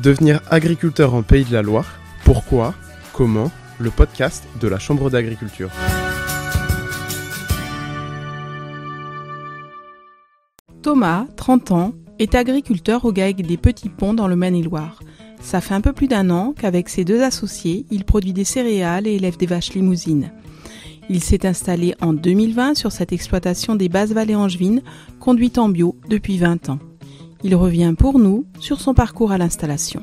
Devenir agriculteur en Pays de la Loire, pourquoi, comment, le podcast de la Chambre d'agriculture. Thomas, 30 ans, est agriculteur au GAEC des Petits Ponts dans le Maine-et-Loire. Ça fait un peu plus d'un an qu'avec ses deux associés, il produit des céréales et élève des vaches limousines. Il s'est installé en 2020 sur cette exploitation des Basses Vallées angevines, conduite en bio depuis 20 ans. Il revient pour nous sur son parcours à l'installation.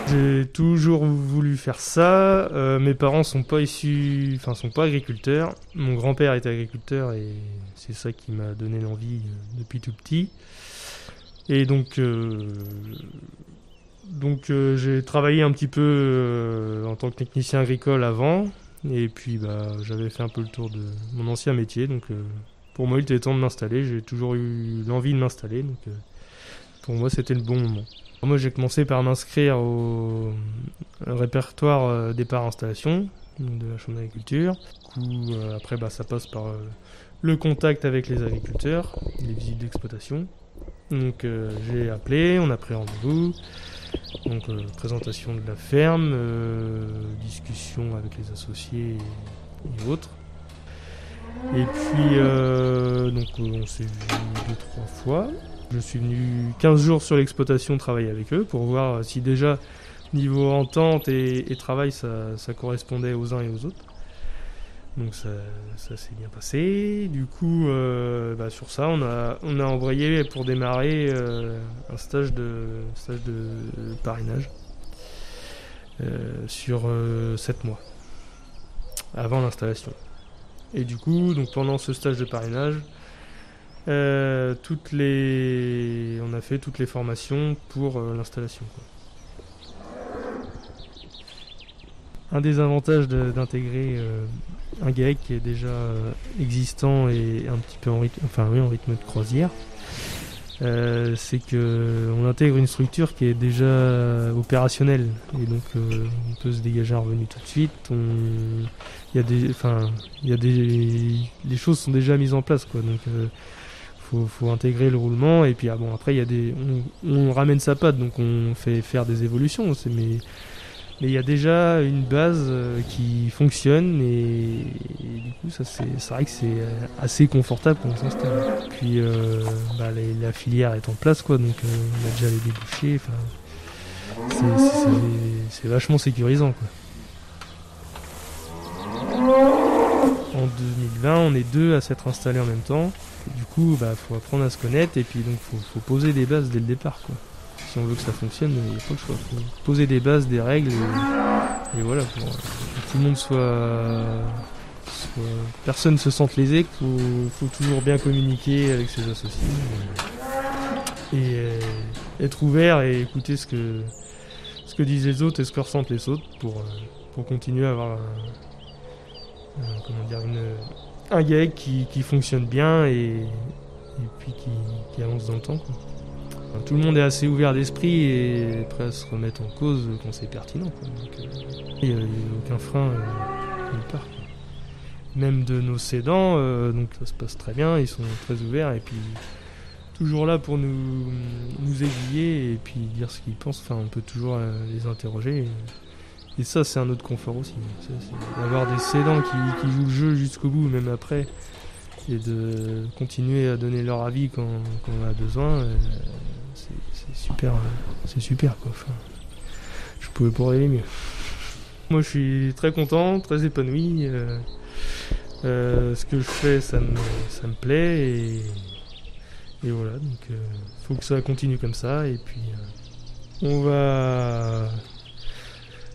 J'ai toujours voulu faire ça. Mes parents sont pas agriculteurs. Mon grand-père était agriculteur et c'est ça qui m'a donné l'envie depuis tout petit. Et donc j'ai travaillé un petit peu en tant que technicien agricole avant. Et puis j'avais fait un peu le tour de mon ancien métier. Donc pour moi, il était temps de m'installer. J'ai toujours eu l'envie de m'installer. Donc pour moi, c'était le bon moment. Moi, j'ai commencé par m'inscrire au répertoire départ installation de la Chambre d'agriculture. Du coup, après, ça passe par le contact avec les agriculteurs, les visites d'exploitation. Donc, j'ai appelé, on a pris rendez-vous. Donc, présentation de la ferme, discussion avec les associés et autres. Et puis, on s'est vu 2-3 fois. Je suis venu 15 jours sur l'exploitation travailler avec eux pour voir si déjà niveau entente et travail ça correspondait aux uns et aux autres. Donc ça s'est bien passé. Du coup sur ça on a envoyé pour démarrer un stage de parrainage sur 7 mois avant l'installation. Et du coup pendant ce stage de parrainage on a fait toutes les formations pour l'installation. Un des avantages d'intégrer un GAEC qui est déjà existant et un petit peu en rythme de croisière, c'est qu'on intègre une structure qui est déjà opérationnelle et donc on peut se dégager un revenu tout de suite. Les choses sont déjà mises en place, quoi. Donc faut intégrer le roulement et puis après on ramène sa patte, donc on fait faire des évolutions, mais il y a déjà une base qui fonctionne et du coup c'est vrai que c'est assez confortable quand on s'installe. Puis la filière est en place, quoi, donc on a déjà les débouchés, c'est vachement sécurisant, quoi. En 2020 on est 2 à s'être installés en même temps. Et du coup, faut apprendre à se connaître et puis donc faut poser des bases dès le départ, quoi. Si on veut que ça fonctionne, il n'y a pas le choix. Faut poser des bases, des règles et voilà, pour que tout le monde personne se sente lésé. Faut toujours bien communiquer avec ses associés et être ouvert et écouter ce que disent les autres et ce que ressentent les autres pour continuer à avoir un GAEC qui fonctionne bien et puis qui avance dans le temps, quoi. Enfin, tout le monde est assez ouvert d'esprit et prêt à se remettre en cause quand c'est pertinent, quoi. Donc, il n'y a aucun frein nulle part, quoi. Même de nos cédants, donc ça se passe très bien, ils sont très ouverts et puis toujours là pour nous aiguiller et puis dire ce qu'ils pensent. Enfin, on peut toujours les interroger. Et ça, c'est un autre confort aussi. C'est d'avoir des cédants qui jouent le jeu jusqu'au bout, même après, et de continuer à donner leur avis quand on a besoin. C'est super, quoi. Enfin, je pouvais pas rêver mieux. Moi, je suis très content, très épanoui. Ce que je fais, ça me plaît, et voilà. Donc, faut que ça continue comme ça, et puis on va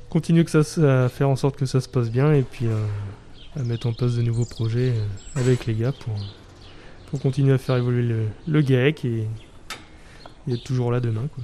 continuer à faire en sorte que ça se passe bien et puis à mettre en place de nouveaux projets avec les gars pour continuer à faire évoluer le GAEC et être toujours là demain, quoi.